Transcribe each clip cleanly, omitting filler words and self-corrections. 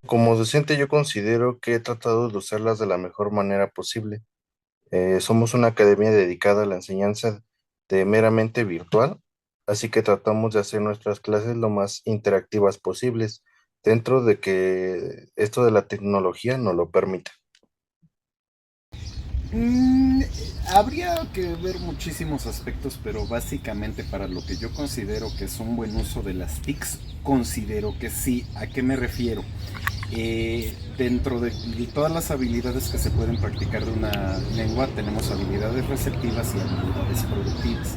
Como docente yo considero que he tratado de usarlas de la mejor manera posible. Somos una academia dedicada a la enseñanza de meramente virtual, así que tratamos de hacer nuestras clases lo más interactivas posibles, dentro de que esto de la tecnología nos lo permite. Mm, Habría que ver muchísimos aspectos, pero básicamente para lo que yo considero que es un buen uso de las TICs, considero que sí. ¿A qué me refiero? Dentro de todas las habilidades que se pueden practicar de una lengua, tenemos habilidades receptivas y habilidades productivas.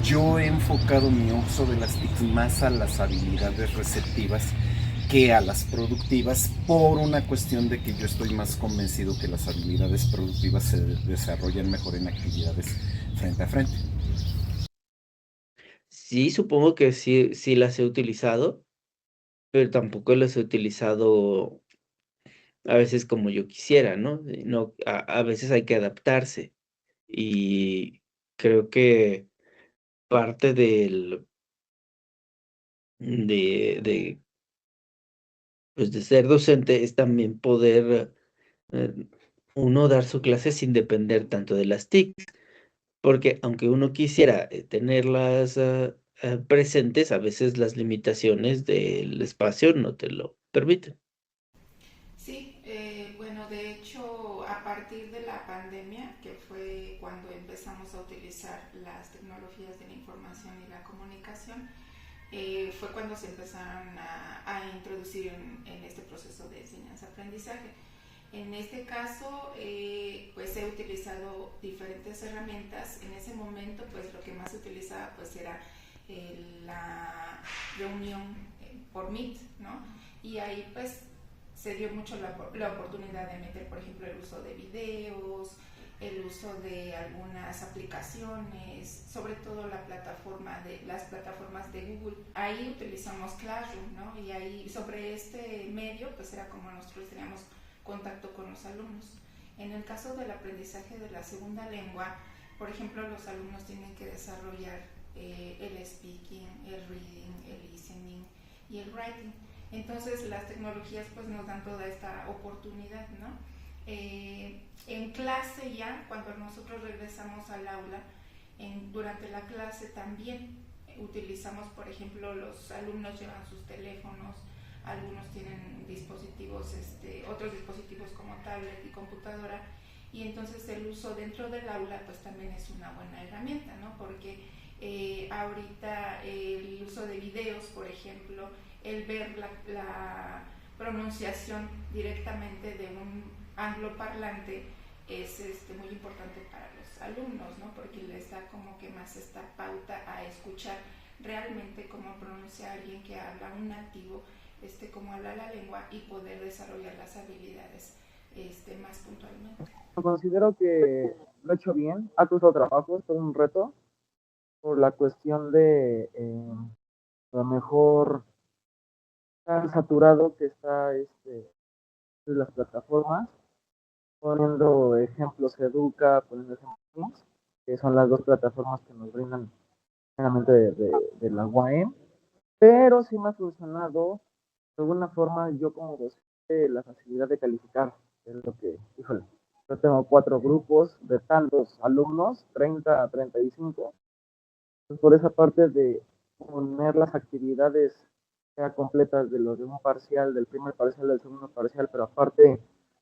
Yo he enfocado mi uso de las TICs más a las habilidades receptivas que a las productivas por una cuestión de que yo estoy más convencido que las habilidades productivas se desarrollan mejor en actividades frente a frente. Sí, supongo que sí las he utilizado, pero tampoco las he utilizado a veces como yo quisiera, ¿no? No, a veces hay que adaptarse, y creo que parte de, pues, de ser docente es también poder, eh, uno dar su clase sin depender tanto de las TIC. Porque aunque uno quisiera, tenerlas, presentes, a veces las limitaciones del espacio no te lo permiten. Sí, bueno, de hecho, a partir de la pandemia, que fue cuando empezamos a utilizar las tecnologías de la información y la comunicación, fue cuando se empezaron a introducir en este proceso de enseñanza-aprendizaje. En este caso, pues he utilizado diferentes herramientas. En ese momento, pues lo que más se utilizaba pues era la reunión por Meet, ¿no? Y ahí pues se dio mucho la oportunidad de meter, por ejemplo, el uso de videos, el uso de algunas aplicaciones, sobre todo las plataformas de Google. Ahí utilizamos Classroom, ¿no? Y ahí sobre este medio, pues era como nosotros teníamos contacto con los alumnos. En el caso del aprendizaje de la segunda lengua, por ejemplo, los alumnos tienen que desarrollar el speaking, el reading, el listening y el writing. Entonces las tecnologías pues nos dan toda esta oportunidad, ¿no? En clase ya, cuando nosotros regresamos al aula, durante la clase también utilizamos, por ejemplo, los alumnos llevan sus teléfonos, algunos tienen dispositivos, otros dispositivos como tablet y computadora, y entonces el uso dentro del aula pues también es una buena herramienta, ¿no? Porque ahorita el uso de videos, por ejemplo, el ver la pronunciación directamente de un angloparlante es muy importante para los alumnos, ¿no? Porque les da como que más esta pauta a escuchar realmente cómo pronuncia alguien que habla un nativo, cómo habla la lengua y poder desarrollar las habilidades más puntualmente. Considero que lo he hecho bien, ha costado trabajo, es todo un reto, por la cuestión de a lo mejor tan saturado que está de las plataformas, poniendo ejemplos Educa, poniendo ejemplos, que son las dos plataformas que nos brindan generalmente de la UAM, pero sí me ha funcionado de alguna forma yo como docente la facilidad de calificar, es lo que, híjole, yo tengo 4 grupos de tantos alumnos, 30 a 35, pues por esa parte de poner las actividades ya completas de los de un parcial, del primer parcial, del segundo parcial, pero aparte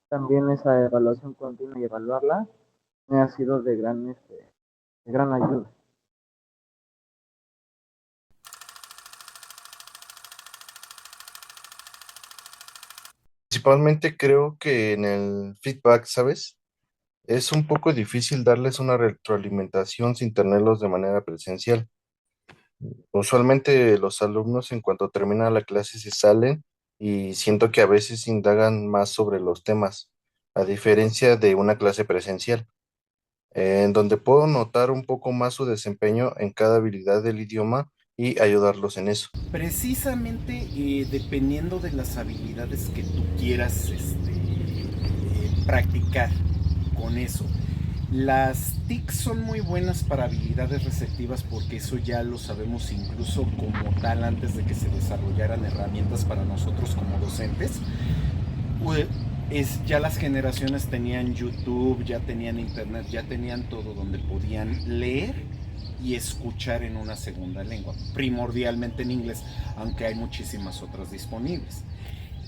también esa evaluación continua y evaluarla, me ha sido de gran ayuda. Principalmente creo que en el feedback, ¿sabes? Es un poco difícil darles una retroalimentación sin tenerlos de manera presencial. Usualmente los alumnos en cuanto termina la clase se salen y siento que a veces indagan más sobre los temas, a diferencia de una clase presencial, en donde puedo notar un poco más su desempeño en cada habilidad del idioma y ayudarlos en eso. Precisamente dependiendo de las habilidades que tú quieras practicar con eso. Las TIC son muy buenas para habilidades receptivas porque eso ya lo sabemos incluso como tal antes de que se desarrollaran herramientas para nosotros como docentes. Ya las generaciones tenían YouTube, ya tenían internet, ya tenían todo donde podían leer y escuchar en una segunda lengua, primordialmente en inglés, aunque hay muchísimas otras disponibles.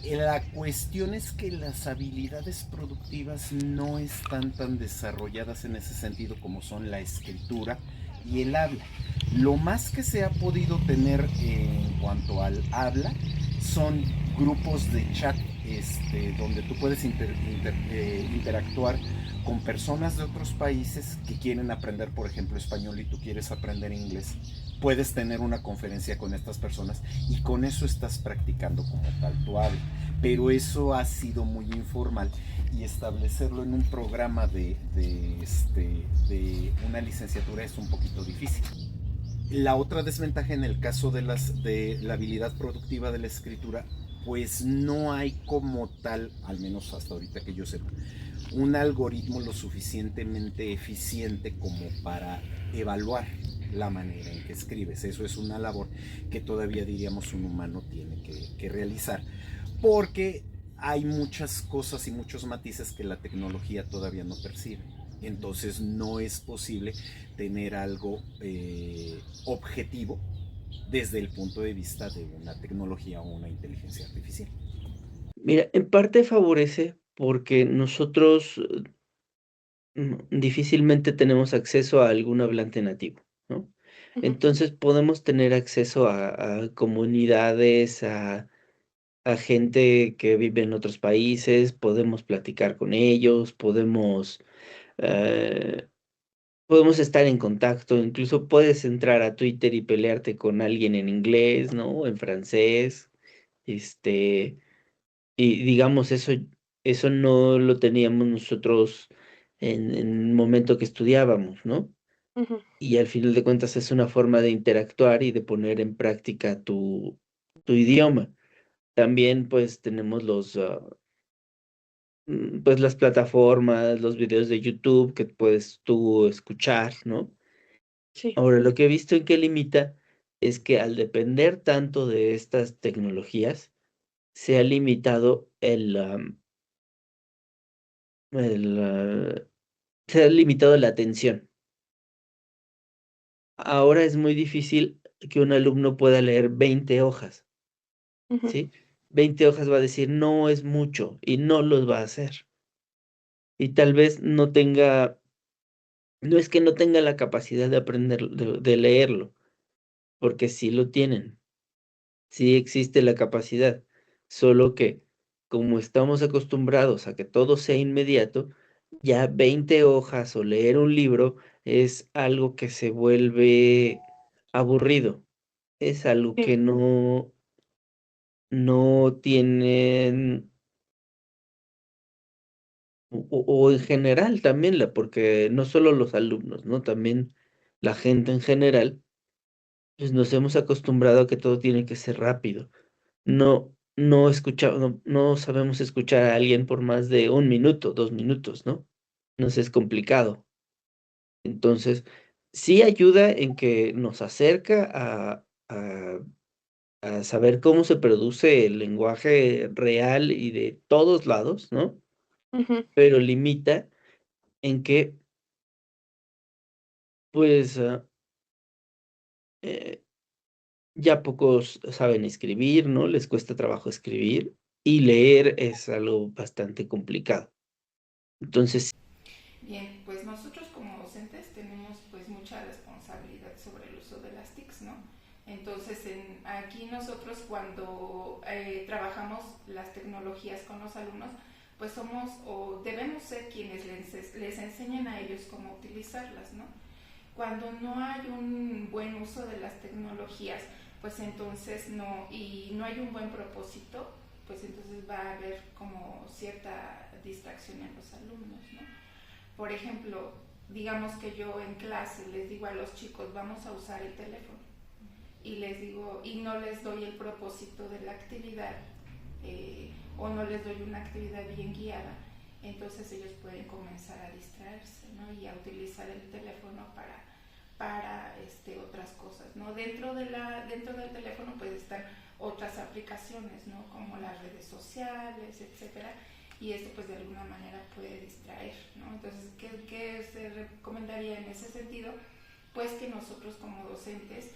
La cuestión es que las habilidades productivas no están tan desarrolladas en ese sentido como son la escritura y el habla. Lo más que se ha podido tener en cuanto al habla son grupos de chat donde tú puedes interactuar con personas de otros países que quieren aprender, por ejemplo, español y tú quieres aprender inglés. Puedes tener una conferencia con estas personas y con eso estás practicando como tal tu habla. Pero eso ha sido muy informal y establecerlo en un programa de una licenciatura es un poquito difícil. La otra desventaja en el caso de la habilidad productiva de la escritura, pues no hay como tal, al menos hasta ahorita que yo sepa, un algoritmo lo suficientemente eficiente como para evaluar la manera en que escribes. Eso es una labor que todavía diríamos un humano tiene que realizar, porque hay muchas cosas y muchos matices que la tecnología todavía no percibe. Entonces no es posible tener algo objetivo desde el punto de vista de una tecnología o una inteligencia artificial. Mira, en parte favorece porque nosotros difícilmente tenemos acceso a algún hablante nativo, ¿no? Ujú. Entonces podemos tener acceso a comunidades, a gente que vive en otros países, podemos platicar con ellos, eh, podemos estar en contacto, incluso puedes entrar a Twitter y pelearte con alguien en inglés, ¿no? O en francés, este, y digamos, eso no lo teníamos nosotros en el momento que estudiábamos, ¿no? Ujú. Y al final de cuentas es una forma de interactuar y de poner en práctica tu idioma. También, pues, tenemos pues, las plataformas, los videos de YouTube que puedes tú escuchar, ¿no? Sí. Ahora, lo que he visto en que limita es que al depender tanto de estas tecnologías, se ha limitado el, se ha limitado la atención. Ahora es muy difícil que un alumno pueda leer 20 hojas, Ujú. ¿sí? 20 hojas va a decir: "No es mucho", y no los va a hacer. Y tal vez no es que no tenga la capacidad de aprender de leerlo, porque sí lo tienen, sí existe la capacidad, solo que, como estamos acostumbrados a que todo sea inmediato, ya 20 hojas o leer un libro es algo que se vuelve aburrido, es algo Sí. que no tienen o en general también porque no solo los alumnos, ¿no? También la gente en general, pues, nos hemos acostumbrado a que todo tiene que ser rápido. No sabemos escuchar a alguien por más de 1 minuto, 2 minutos, ¿no? Nos es complicado. Entonces, sí ayuda en que nos acerca a saber cómo se produce el lenguaje real y de todos lados, ¿no? Ujú. Pero limita en que, pues, eh, ya pocos saben escribir, ¿no? Les cuesta trabajo escribir, y leer es algo bastante complicado. Entonces, Bien, pues nosotros como docentes tenemos pues mucha responsabilidad sobre el uso de las TICs, ¿no? Entonces aquí nosotros cuando trabajamos las tecnologías con los alumnos, pues somos o debemos ser quienes les enseñen a ellos cómo utilizarlas, ¿no? Cuando no hay un buen uso de las tecnologías, pues entonces no hay un buen propósito, pues entonces va a haber como cierta distracción en los alumnos, ¿no? Por ejemplo, digamos que yo en clase les digo a los chicos, vamos a usar el teléfono. Y les digo, y no les doy el propósito de la actividad, o no les doy una actividad bien guiada, entonces ellos pueden comenzar a distraerse, ¿no? Y a utilizar el teléfono para otras cosas, ¿no? Dentro del teléfono pues están otras aplicaciones, ¿no? Como las redes sociales, etcétera, y esto pues de alguna manera puede distraer, ¿no? Entonces, ¿qué se recomendaría en ese sentido? Pues que nosotros como docentes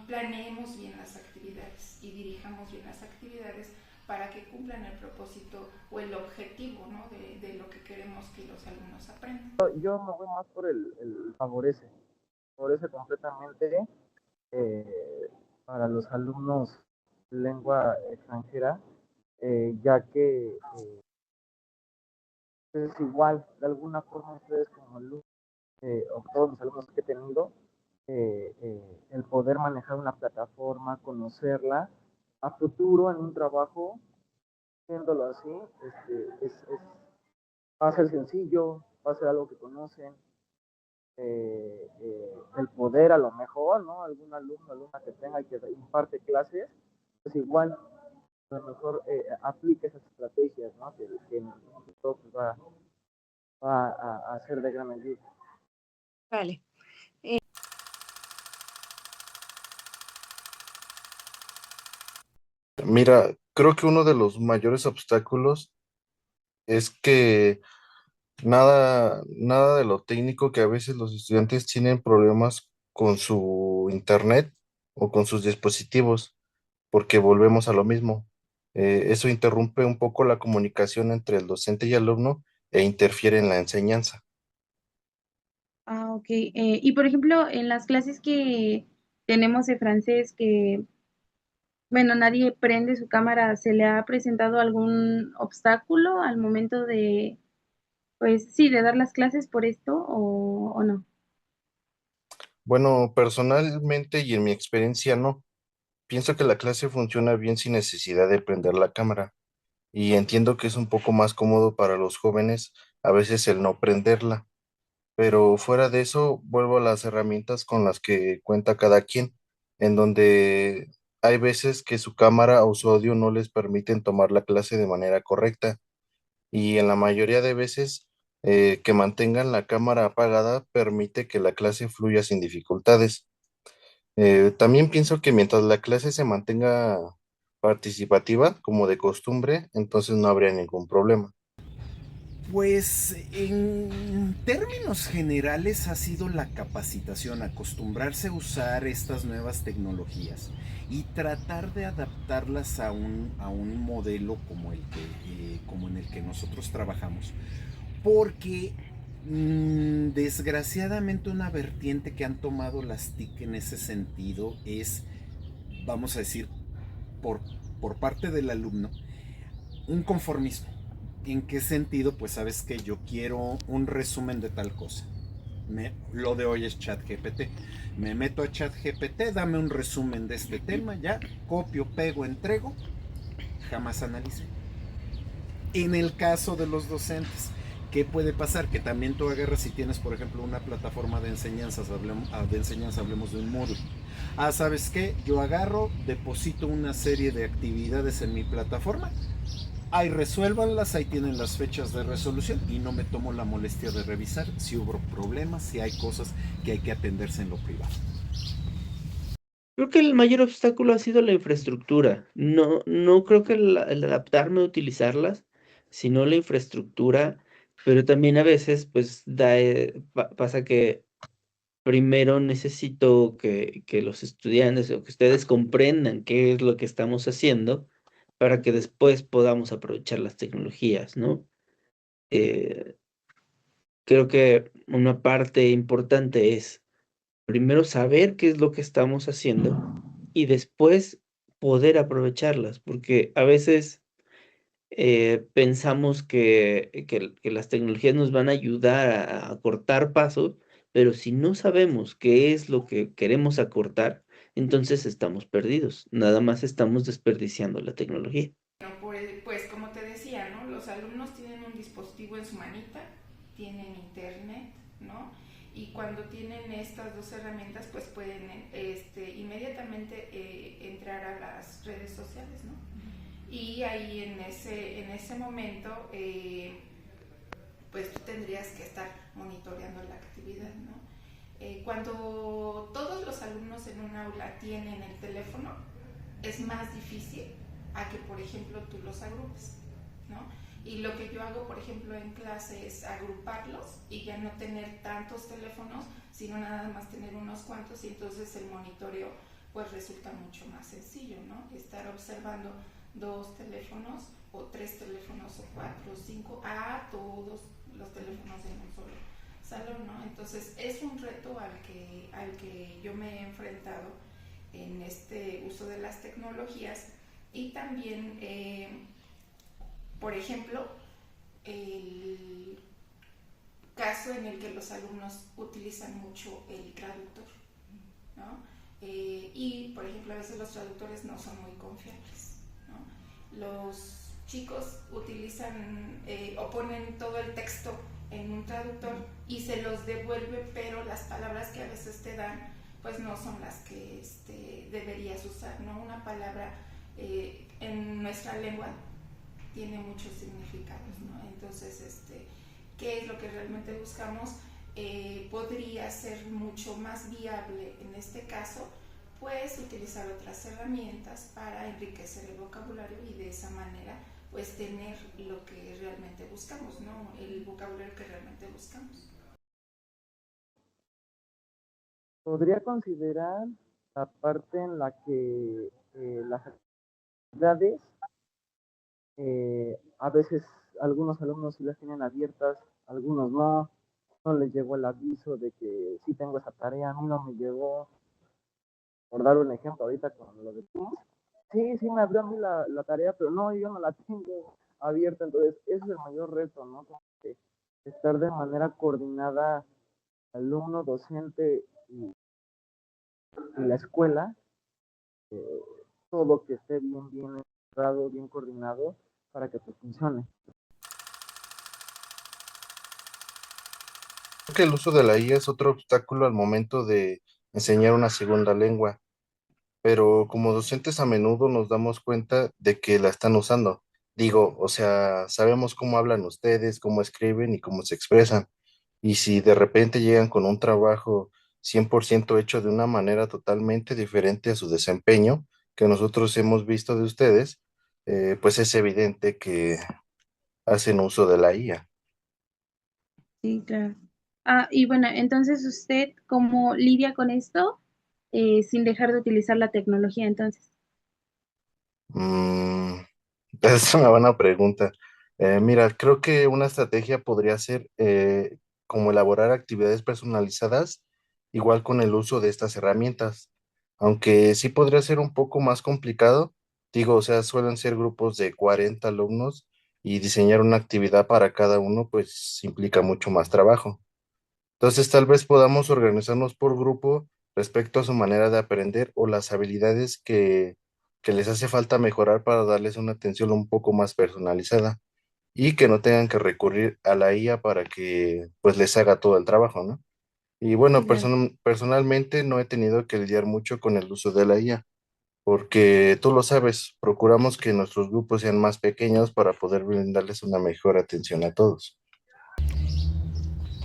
planeemos bien las actividades y dirijamos bien las actividades para que cumplan el propósito o el objetivo, ¿no? de lo que queremos que los alumnos aprendan. Yo me voy más por el favorece completamente para los alumnos de lengua extranjera, ya que es igual, de alguna forma ustedes como alumnos, o todos los alumnos que he tenido, el poder manejar una plataforma, conocerla, a futuro en un trabajo, viéndolo así, va a ser sencillo, va a ser algo que conocen, el poder a lo mejor, ¿no? Algún alumno, alumna que tenga y que imparte clases, pues igual, a lo mejor aplique esas estrategias, ¿no? Que en un futuro pues, va a ser de gran ayuda. Vale. Mira, creo que uno de los mayores obstáculos es que nada de lo técnico, que a veces los estudiantes tienen problemas con su internet o con sus dispositivos, porque volvemos a lo mismo. Eso interrumpe un poco la comunicación entre el docente y alumno e interfiere en la enseñanza. Ok. Y por ejemplo, en las clases que tenemos de francés, que, bueno, nadie prende su cámara, ¿se le ha presentado algún obstáculo al momento de, pues sí, de dar las clases por esto o no? Bueno, personalmente y en mi experiencia no. Pienso que la clase funciona bien sin necesidad de prender la cámara y entiendo que es un poco más cómodo para los jóvenes a veces el no prenderla, pero fuera de eso vuelvo a las herramientas con las que cuenta cada quien, en donde hay veces que su cámara o su audio no les permiten tomar la clase de manera correcta y en la mayoría de veces que mantengan la cámara apagada permite que la clase fluya sin dificultades. También pienso que mientras la clase se mantenga participativa, como de costumbre, entonces no habría ningún problema. Pues en términos generales ha sido la capacitación, acostumbrarse a usar estas nuevas tecnologías y tratar de adaptarlas a un modelo como en el que nosotros trabajamos, porque desgraciadamente una vertiente que han tomado las TIC en ese sentido es, vamos a decir, por, por parte del alumno, un conformismo. ¿En qué sentido? Pues sabes que yo quiero un resumen de tal cosa. Lo de hoy es ChatGPT. Me meto a ChatGPT, dame un resumen de este tema, ya, copio, pego, entrego, jamás analicé. En el caso de los docentes, ¿qué puede pasar? Que también tú agarras si tienes, por ejemplo, una plataforma de enseñanzas, hablemos de un módulo. ¿Sabes qué? Yo agarro, deposito una serie de actividades en mi plataforma, ahí resuélvanlas, ahí tienen las fechas de resolución y no me tomo la molestia de revisar si hubo problemas, si hay cosas que hay que atenderse en lo privado. Creo que el mayor obstáculo ha sido la infraestructura. No creo que el adaptarme a utilizarlas, sino la infraestructura, pero también a veces, pues, pasa que primero necesito que los estudiantes o que ustedes comprendan qué es lo que estamos haciendo para que después podamos aprovechar las tecnologías, ¿no? Eh, Creo que una parte importante es primero saber qué es lo que estamos haciendo y después poder aprovecharlas, porque a veces pensamos que las tecnologías nos van a ayudar a cortar pasos, pero si no sabemos qué es lo que queremos acortar, entonces estamos perdidos, nada más estamos desperdiciando la tecnología. Pues como te decía, ¿no? Los alumnos tienen un dispositivo en su manita, tienen internet, ¿no? Y cuando tienen estas dos herramientas, pues pueden inmediatamente entrar a las redes sociales, ¿no? Y ahí en ese momento, pues tú tendrías que estar monitoreando la actividad, ¿no? Cuando todos los alumnos en un aula tienen el teléfono, es más difícil a que, por ejemplo, tú los agrupes, ¿no? Y lo que yo hago, por ejemplo, en clase es agruparlos y ya no tener tantos teléfonos, sino nada más tener unos cuantos, y entonces el monitoreo pues resulta mucho más sencillo, ¿no? Estar observando 2 teléfonos o 3 teléfonos o 4 o 5 a todos los teléfonos en un solo salón, ¿no? Entonces es un reto al que yo me he enfrentado en este uso de las tecnologías. Y también, por ejemplo, el caso en el que los alumnos utilizan mucho el traductor, ¿no? Y, por ejemplo, a veces los traductores no son muy confiables, ¿no? Los chicos utilizan o ponen todo el texto en un traductor y se los devuelve, pero las palabras que a veces te dan pues no son las que deberías usar, ¿no? Una palabra en nuestra lengua tiene muchos significados, ¿no? Entonces, ¿qué es lo que realmente buscamos? Podría ser mucho más viable en este caso, pues utilizar otras herramientas para enriquecer el vocabulario y de esa manera pues tener lo que realmente buscamos, ¿no? El vocabulario que realmente buscamos. Podría considerar la parte en la que las actividades, a veces algunos alumnos sí las tienen abiertas, algunos no les llegó el aviso de que sí tengo esa tarea, a mí no me llegó, por dar un ejemplo ahorita con lo de Teams, sí me abrió a mí la tarea, pero no, yo no la tengo abierta, entonces ese es el mayor reto, ¿no? Como que estar de manera coordinada alumno, docente y la escuela, eh, todo que esté bien cerrado, bien coordinado para que pues funcione. Creo que el uso de la IA es otro obstáculo al momento de enseñar una segunda lengua, pero como docentes a menudo nos damos cuenta de que la están usando. Digo, o sea, sabemos cómo hablan ustedes, cómo escriben y cómo se expresan. Y si de repente llegan con un trabajo 100% hecho de una manera totalmente diferente a su desempeño que nosotros hemos visto de ustedes, pues es evidente que hacen uso de la IA. Sí, claro. Y bueno, entonces usted, ¿cómo lidia con esto sin dejar de utilizar la tecnología entonces? Mm, es una buena pregunta. Mira, creo que una estrategia podría ser como elaborar actividades personalizadas, igual con el uso de estas herramientas, aunque sí podría ser un poco más complicado. Digo, o sea, suelen ser grupos de 40 alumnos y diseñar una actividad para cada uno, pues implica mucho más trabajo. Entonces, tal vez podamos organizarnos por grupo respecto a su manera de aprender o las habilidades que les hace falta mejorar para darles una atención un poco más personalizada y que no tengan que recurrir a la IA para que pues les haga todo el trabajo, ¿no? Y Sí, bueno, claro. personalmente no he tenido que lidiar mucho con el uso de la IA, porque tú lo sabes, procuramos que nuestros grupos sean más pequeños para poder brindarles una mejor atención a todos.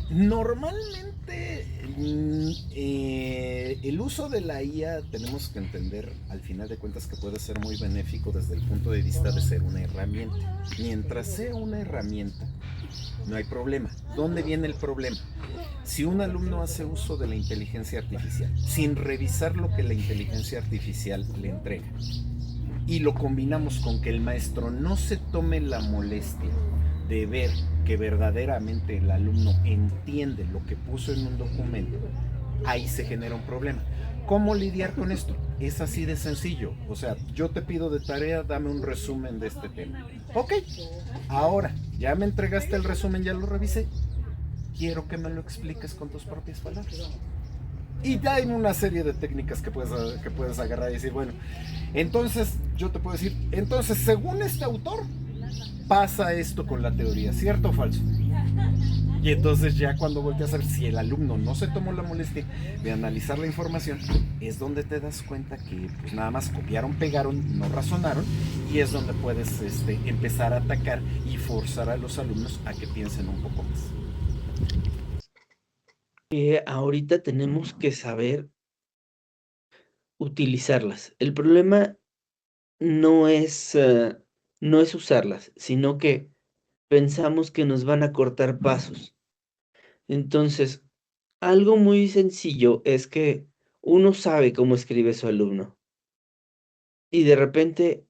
Normalmente el uso de la IA tenemos que entender al final de cuentas que puede ser muy benéfico desde el punto de vista de ser una herramienta. Mientras sea una herramienta, no hay problema. ¿Dónde viene el problema? Si un alumno hace uso de la inteligencia artificial sin revisar lo que la inteligencia artificial le entrega y lo combinamos con que el maestro no se tome la molestia de ver que verdaderamente el alumno entiende lo que puso en un documento, ahí se genera un problema. ¿Cómo lidiar con esto? Es así de sencillo. O sea, yo te pido de tarea, dame un resumen de este tema. Ok, ahora, ya me entregaste el resumen, ya lo revisé. Quiero que me lo expliques con tus propias palabras. Y hay una serie de técnicas que puedes agarrar y decir, bueno, entonces yo te puedo decir, entonces según este autor, pasa esto con la teoría, ¿cierto o falso? Y entonces ya cuando volteas a ver si el alumno no se tomó la molestia de analizar la información, es donde te das cuenta que pues nada más copiaron, pegaron, no razonaron, y es donde puedes empezar a atacar y forzar a los alumnos a que piensen un poco más. que ahorita tenemos que saber utilizarlas. El problema no es, no es usarlas, sino que pensamos que nos van a cortar pasos. Entonces, algo muy sencillo es que uno sabe cómo escribe su alumno y de repente,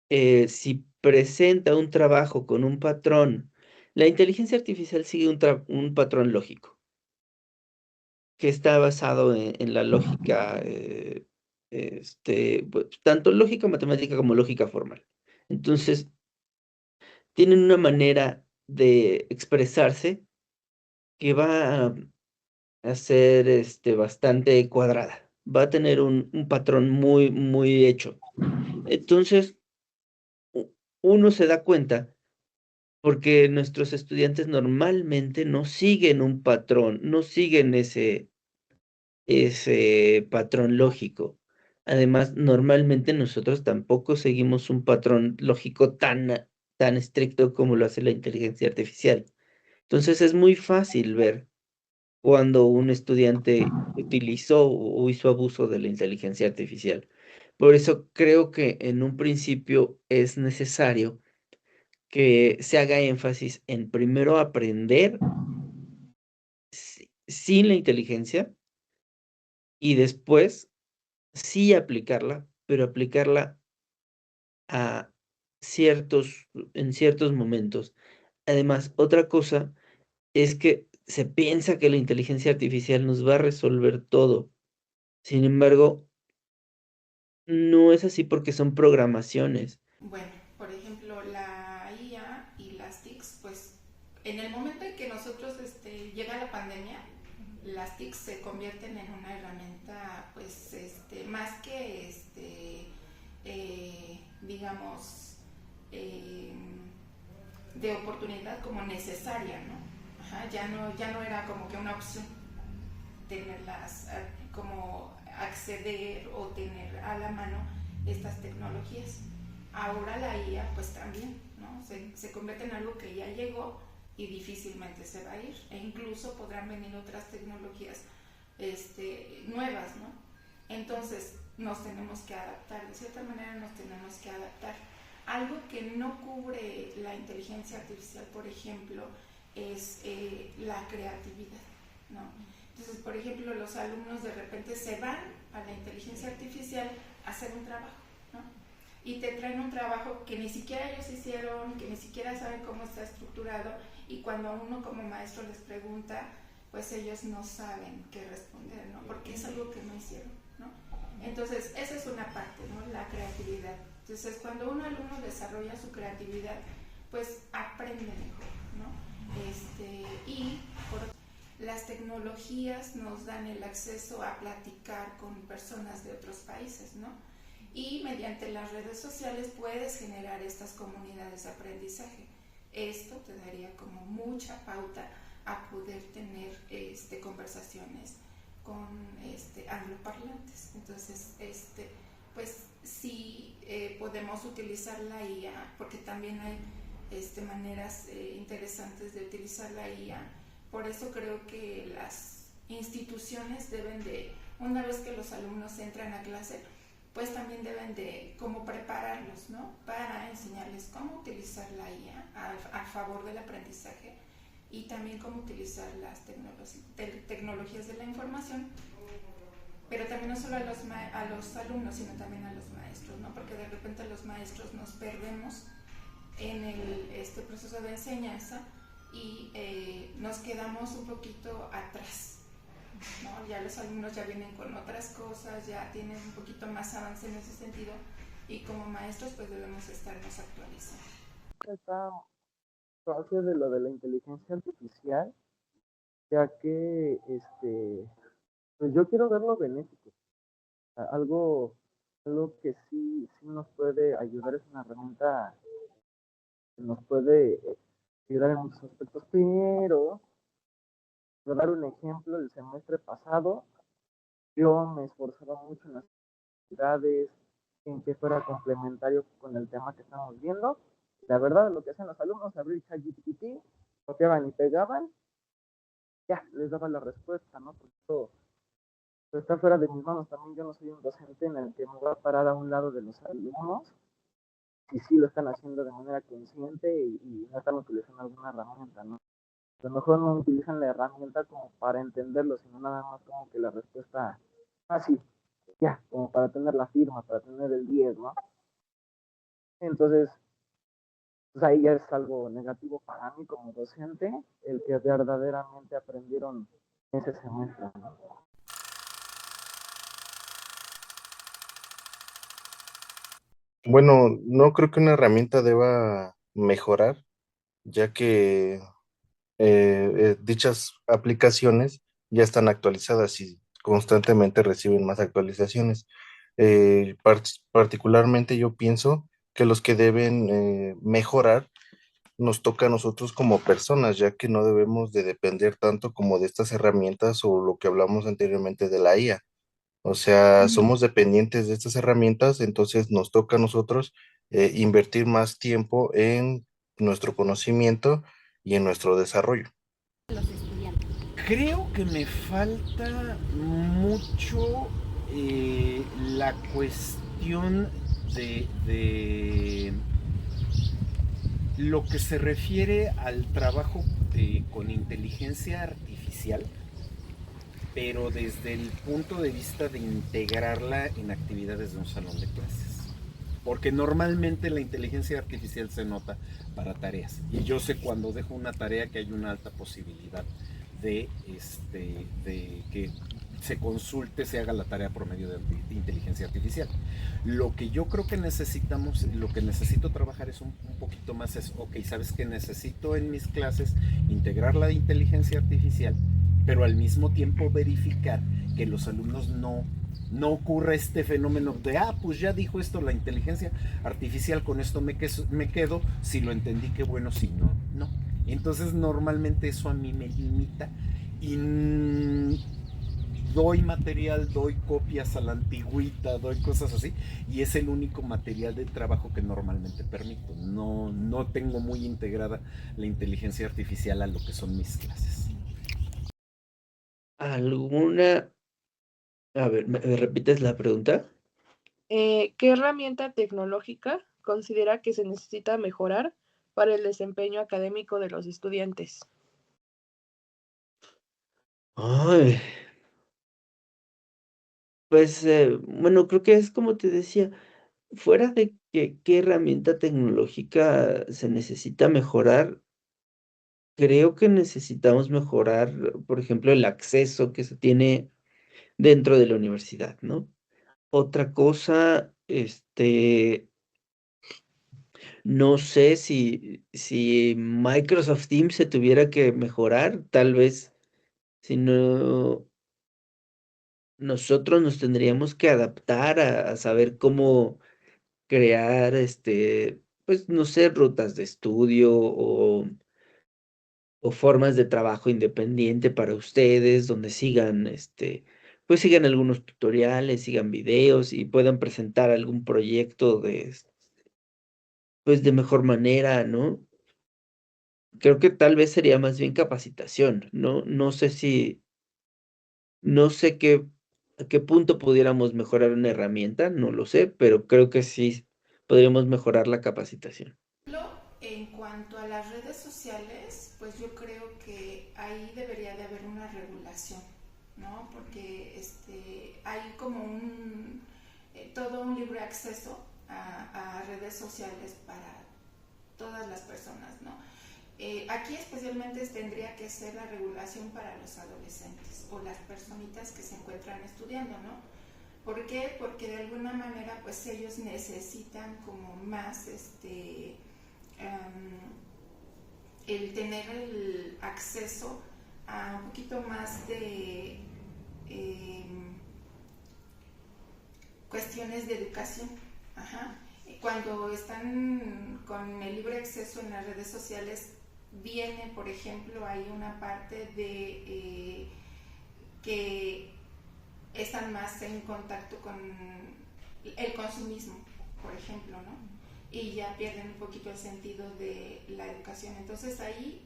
si presenta un trabajo con un patrón, la inteligencia artificial sigue un patrón lógico, que está basado en la lógica, pues, tanto lógica matemática como lógica formal. Entonces, tienen una manera de expresarse que va a ser, bastante cuadrada. Va a tener un patrón muy hecho. Entonces, u uno se da cuenta, porque nuestros estudiantes normalmente no siguen un patrón, no siguen ese patrón lógico. Además, normalmente nosotros tampoco seguimos un patrón lógico tan estricto como lo hace la inteligencia artificial. Entonces, es muy fácil ver cuando un estudiante utilizó o hizo abuso de la inteligencia artificial. Por eso creo que en un principio es necesario que se haga énfasis en primero aprender sin la inteligencia y después sí aplicarla, pero aplicarla a en ciertos momentos. Además, otra cosa es que se piensa que la inteligencia artificial nos va a resolver todo. Sin embargo, no es así porque son programaciones. Bueno, por ejemplo, la IA y las TICs, pues en el momento en que nosotros llega la pandemia, las TICs se convierten en una herramienta, pues, más que, digamos, eh, de oportunidad como necesaria, ¿no? Ajá, ya no era como que una opción tenerlas, como acceder o tener a la mano estas tecnologías. Ahora la IA pues también, ¿no? Se convierte en algo que ya llegó y difícilmente se va a ir. E incluso podrán venir otras tecnologías nuevas, ¿no? Entonces nos tenemos que adaptar, de cierta manera nos tenemos que adaptar. Algo que no cubre la inteligencia artificial, por ejemplo, es la creatividad, ¿no? Entonces, por ejemplo, los alumnos de repente se van a la inteligencia artificial a hacer un trabajo, ¿no? Y te traen un trabajo que ni siquiera ellos hicieron, que ni siquiera saben cómo está estructurado, y cuando uno como maestro les pregunta, pues ellos no saben qué responder, ¿no? Porque es algo que no hicieron, ¿no? Entonces, esa es una parte, ¿no? La creatividad. Entonces, cuando un alumno desarrolla su creatividad, pues aprende mejor, ¿no? Y por las tecnologías nos dan el acceso a platicar con personas de otros países, ¿no? Y mediante las redes sociales puedes generar estas comunidades de aprendizaje. Esto te daría como mucha pauta a poder tener conversaciones con angloparlantes. Entonces, pues sí podemos utilizar la IA, porque también hay maneras interesantes de utilizar la IA. Por eso creo que las instituciones deben de, una vez que los alumnos entran a clase, pues también deben de como prepararlos, ¿no? Para enseñarles cómo utilizar la IA a favor del aprendizaje y también cómo utilizar las tecnologías de la información, pero también no solo a los alumnos, sino también a los maestros, ¿no? Porque de repente los maestros nos perdemos en este proceso de enseñanza y nos quedamos un poquito atrás, ¿no? Ya los alumnos ya vienen con otras cosas, ya tienen un poquito más avance en ese sentido, y como maestros pues debemos estarnos actualizando. Esta fase de lo de la inteligencia artificial, ya que pues yo quiero verlo benéfico. O sea, algo que sí nos puede ayudar, es una herramienta que nos puede ayudar en muchos aspectos, pero por dar un ejemplo, el semestre pasado yo me esforzaba mucho en las actividades, en que fuera complementario con el tema que estamos viendo. La verdad, lo que hacen los alumnos, abrir ChatGPT, copiaban y pegaban, ya les daba la respuesta, ¿no? Porque esto está fuera de mis manos. También yo no soy un docente en el que me voy a parar a un lado de los alumnos si sí lo están haciendo de manera consciente y no están utilizando alguna herramienta, ¿no? A lo mejor no utilizan la herramienta como para entenderlo, sino nada más como que la respuesta fácil, ya, como para tener la firma, para tener el 10, ¿no? Entonces, pues ahí ya es algo negativo para mí como docente, el que verdaderamente aprendieron ese semestre, ¿no? Bueno, no creo que una herramienta deba mejorar, ya que dichas aplicaciones ya están actualizadas y constantemente reciben más actualizaciones. Particularmente yo pienso que los que deben mejorar nos toca a nosotros como personas, ya que no debemos de depender tanto como de estas herramientas o lo que hablamos anteriormente de la IA. O sea, Ujú. somos dependientes de estas herramientas, entonces nos toca a nosotros invertir más tiempo en nuestro conocimiento y en nuestro desarrollo. Creo que me falta mucho la cuestión de lo que se refiere al trabajo con inteligencia artificial, pero desde el punto de vista de integrarla en actividades de un salón de clases. Porque normalmente la inteligencia artificial se nota para tareas. Y yo sé cuando dejo una tarea que hay una alta posibilidad de que se consulte, se haga la tarea por medio de inteligencia artificial. Lo que yo creo que necesitamos, lo que necesito trabajar es un poquito más es, ok, ¿sabes qué? Necesito en mis clases integrar la inteligencia artificial, pero al mismo tiempo verificar que los alumnos no ocurra este fenómeno de, pues ya dijo esto la inteligencia artificial, con esto me quedo, si lo entendí, qué bueno, si no, no. Entonces normalmente eso a mí me limita y doy material, doy copias a la antigüita, doy cosas así, y es el único material de trabajo que normalmente permito. No tengo muy integrada la inteligencia artificial a lo que son mis clases. ¿Alguna? A ver, ¿me repites la pregunta? ¿Qué herramienta tecnológica considera que se necesita mejorar para el desempeño académico de los estudiantes? Ay, pues, bueno, creo que es como te decía, fuera de que qué herramienta tecnológica se necesita mejorar, creo que necesitamos mejorar, por ejemplo, el acceso que se tiene dentro de la universidad, ¿no? Otra cosa, no sé si Microsoft Teams se tuviera que mejorar, tal vez, si no, nosotros nos tendríamos que adaptar a saber cómo crear, pues, no sé, rutas de estudio o formas de trabajo independiente para ustedes, donde sigan, pues, sigan algunos tutoriales, sigan videos y puedan presentar algún proyecto pues, de mejor manera, ¿no? Creo que tal vez sería más bien capacitación, no sé si no sé a qué punto pudiéramos mejorar una herramienta, no lo sé, pero creo que sí podríamos mejorar la capacitación. En cuanto a las redes sociales, pues yo creo que ahí debería de haber una regulación, ¿no? Porque hay como todo un libre acceso a redes sociales para todas las personas, ¿no? Aquí especialmente tendría que ser la regulación para los adolescentes o las personitas que se encuentran estudiando, ¿no? ¿Por qué? Porque de alguna manera pues ellos necesitan como más el tener el acceso a un poquito más de cuestiones de educación. Ajá. Cuando están con el libre acceso en las redes sociales, viene, por ejemplo, hay una parte de que están más en contacto con el consumismo, por ejemplo, ¿no? Y ya pierden un poquito el sentido de la educación. Entonces ahí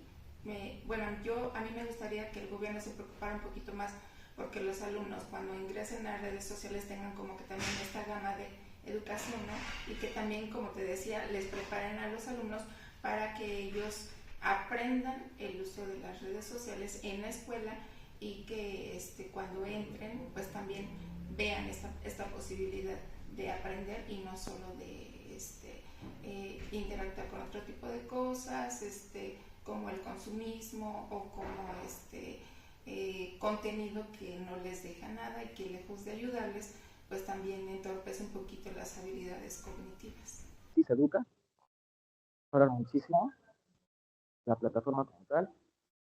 a mí me gustaría que el gobierno se preocupara un poquito más porque los alumnos cuando ingresen a redes sociales tengan como que también esta gama de educación, ¿no? Y que también, como te decía, les preparen a los alumnos para que ellos aprendan el uso de las redes sociales en la escuela y que cuando entren pues también vean esta posibilidad de aprender y no solo de interactuar con otro tipo de cosas, como el consumismo o como contenido que no les deja nada y que lejos de ayudarles, pues también entorpece un poquito las habilidades cognitivas. Sí, se educa, mejorar muchísimo la plataforma como tal.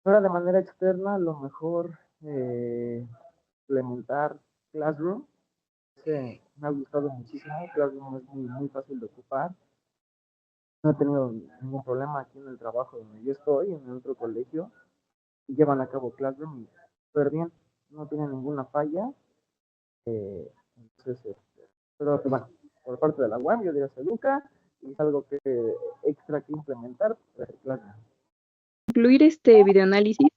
Ahora de manera externa, a lo mejor implementar Classroom. Me ha gustado muchísimo. Classroom es muy fácil de ocupar. No he tenido ningún problema aquí en el trabajo donde yo estoy, en otro colegio. Y llevan a cabo Classroom y súper bien. No tiene ninguna falla. Entonces, pero bueno, por parte de la UAM, yo diría se educa y es algo que extra que implementar, pues Classroom. Concluir este videoanálisis,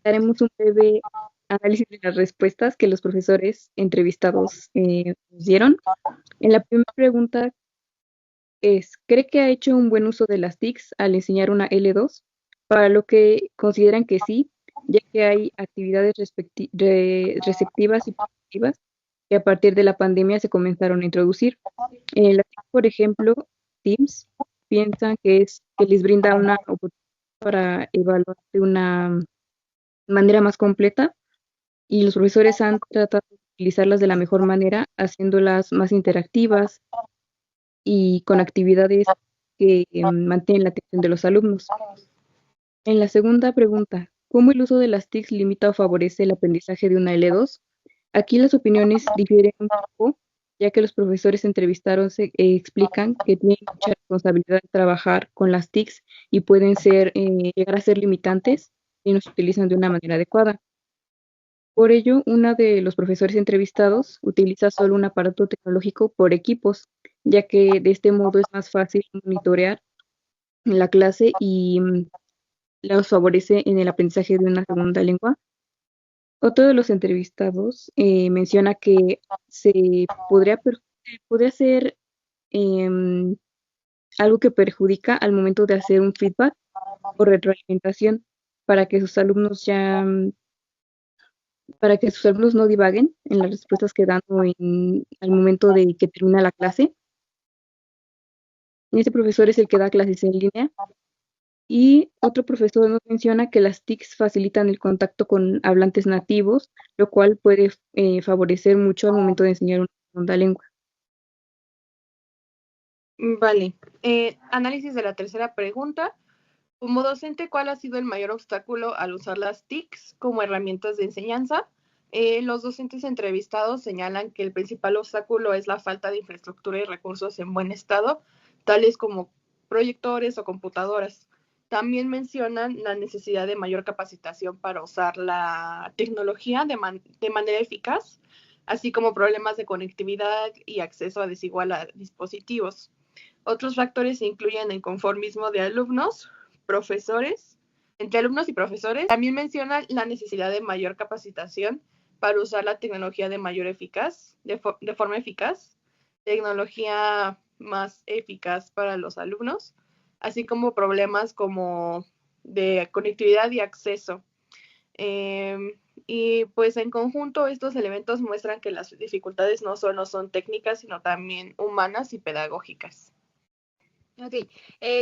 haremos un breve análisis de las respuestas que los profesores entrevistados nos dieron. En la primera pregunta ¿cree que ha hecho un buen uso de las TICs al enseñar una L2? Para lo que consideran que sí, ya que hay actividades receptivas y positivas que a partir de la pandemia se comenzaron a introducir. En la TIC, por ejemplo, Teams, piensan que les brinda una oportunidad para evaluar de una manera más completa y los profesores han tratado de utilizarlas de la mejor manera, haciéndolas más interactivas y con actividades que mantienen la atención de los alumnos. En la segunda pregunta, ¿cómo el uso de las TICs limita o favorece el aprendizaje de una L2? Aquí las opiniones difieren un poco, ya que los profesores entrevistados explican que tienen mucha responsabilidad de trabajar con las TICs y pueden llegar a ser limitantes si no se utilizan de una manera adecuada. Por ello, uno de los profesores entrevistados utiliza solo un aparato tecnológico por equipos, ya que de este modo es más fácil monitorear en la clase y los favorece en el aprendizaje de una segunda lengua. Otro de los entrevistados menciona que se podría ser em, algo que perjudica al momento de hacer un feedback o retroalimentación para que sus alumnos para que sus alumnos no divaguen en las respuestas que dan o al momento de que termina la clase. Este profesor es el que da clases en línea. Y otro profesor nos menciona que las TICs facilitan el contacto con hablantes nativos, lo cual puede favorecer mucho al momento de enseñar una segunda lengua. Vale. Análisis de la tercera pregunta. Como docente, ¿cuál ha sido el mayor obstáculo al usar las TICs como herramientas de enseñanza? Los docentes entrevistados señalan que el principal obstáculo es la falta de infraestructura y recursos en buen estado, tales como proyectores o computadoras. También mencionan la necesidad de mayor capacitación para usar la tecnología de manera eficaz, así como problemas de conectividad y acceso a desigual a dispositivos. Otros factores incluyen el conformismo de alumnos, profesores, entre alumnos y profesores. También mencionan la necesidad de mayor capacitación para usar la tecnología de forma eficaz, tecnología más eficaz para los alumnos, así como problemas como de conectividad y acceso. Y pues en conjunto estos elementos muestran que las dificultades no solo son técnicas, sino también humanas y pedagógicas. Ok,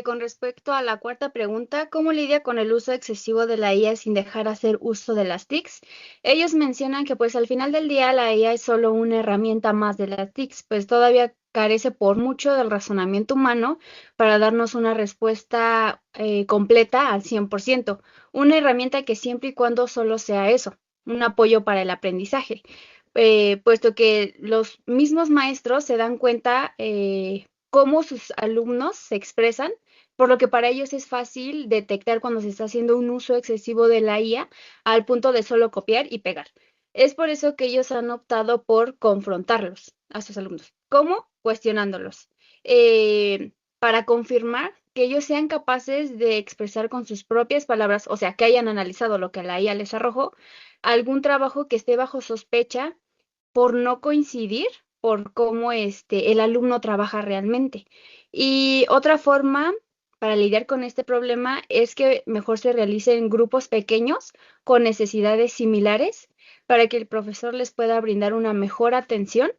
con respecto a la cuarta pregunta, ¿cómo lidia con el uso excesivo de la IA sin dejar hacer uso de las TICs? Ellos mencionan que pues al final del día la IA es solo una herramienta más de las TICs, pues todavía carece por mucho del razonamiento humano para darnos una respuesta completa al 100%. Una herramienta que siempre y cuando solo sea eso, un apoyo para el aprendizaje, puesto que los mismos maestros se dan cuenta cómo sus alumnos se expresan, por lo que para ellos es fácil detectar cuando se está haciendo un uso excesivo de la IA al punto de solo copiar y pegar. Es por eso que ellos han optado por confrontarlos a sus alumnos. ¿Cómo? Cuestionándolos. Para confirmar que ellos sean capaces de expresar con sus propias palabras, o sea, que hayan analizado lo que la IA les arrojó, algún trabajo que esté bajo sospecha por no coincidir por cómo el alumno trabaja realmente. Y otra forma para lidiar con este problema es que mejor se realice en grupos pequeños con necesidades similares para que el profesor les pueda brindar una mejor atención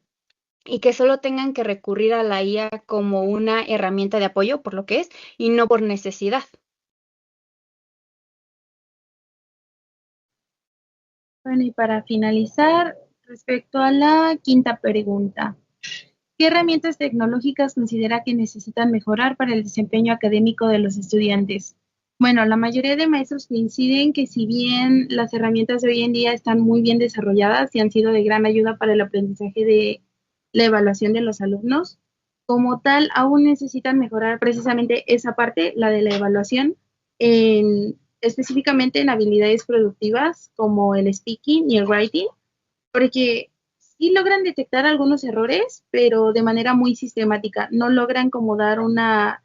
y que solo tengan que recurrir a la IA como una herramienta de apoyo, por lo que es, y no por necesidad. Bueno, y para finalizar, respecto a la quinta pregunta, ¿qué herramientas tecnológicas considera que necesitan mejorar para el desempeño académico de los estudiantes? Bueno, la mayoría de maestros coinciden que si bien las herramientas de hoy en día están muy bien desarrolladas y han sido de gran ayuda para el aprendizaje de la evaluación de los alumnos, como tal, aún necesitan mejorar precisamente esa parte, la de la evaluación, específicamente en habilidades productivas como el speaking y el writing, porque sí logran detectar algunos errores, pero de manera muy sistemática. No logran como dar una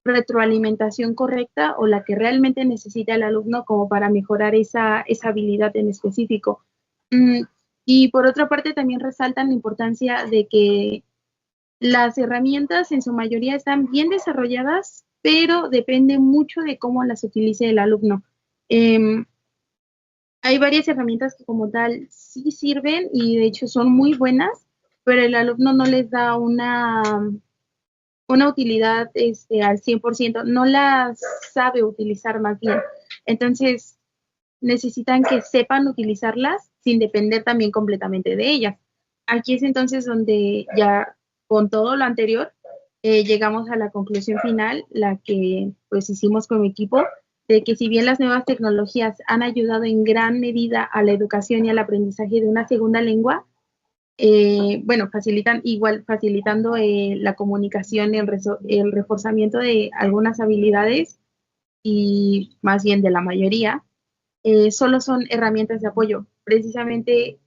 retroalimentación correcta o la que realmente necesita el alumno como para mejorar esa habilidad en específico. Mm, y por otra parte, también resaltan la importancia de que las herramientas en su mayoría están bien desarrolladas, pero depende mucho de cómo las utilice el alumno. Em, Hay varias herramientas que como tal sí sirven y de hecho son muy buenas, pero el alumno no les da una utilidad al 100%, no las sabe utilizar más bien. Entonces, necesitan que sepan utilizarlas sin depender también completamente de ellas. Aquí es entonces donde ya con todo lo anterior llegamos a la conclusión final, la que pues hicimos con mi equipo, de que si bien las nuevas tecnologías han ayudado en gran medida a la educación y al aprendizaje de una segunda lengua, bueno, facilitando la comunicación, el reforzamiento de algunas habilidades y más bien de la mayoría, solo son herramientas de apoyo, precisamente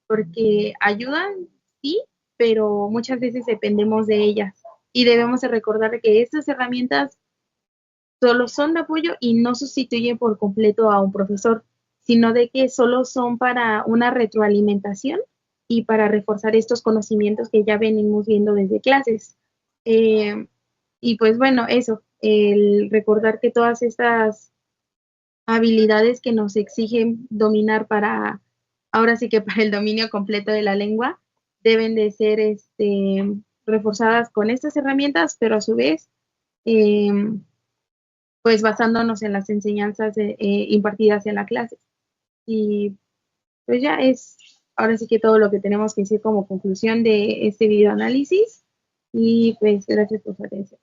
porque ayudan, sí, pero muchas veces dependemos de ellas y debemos de recordar que estas herramientas solo son de apoyo y no sustituyen por completo a un profesor, sino de que solo son para una retroalimentación y para reforzar estos conocimientos que ya venimos viendo desde clases. Eh, y pues bueno, eso, el recordar que todas estas habilidades que nos exigen dominar para, ahora sí que para el dominio completo de la lengua, deben de ser reforzadas con estas herramientas, pero a su vez, eh, pues basándonos en las enseñanzas impartidas en la clase. Y pues ya es ahora sí que todo lo que tenemos que decir como conclusión de este video análisis y pues gracias por su atención.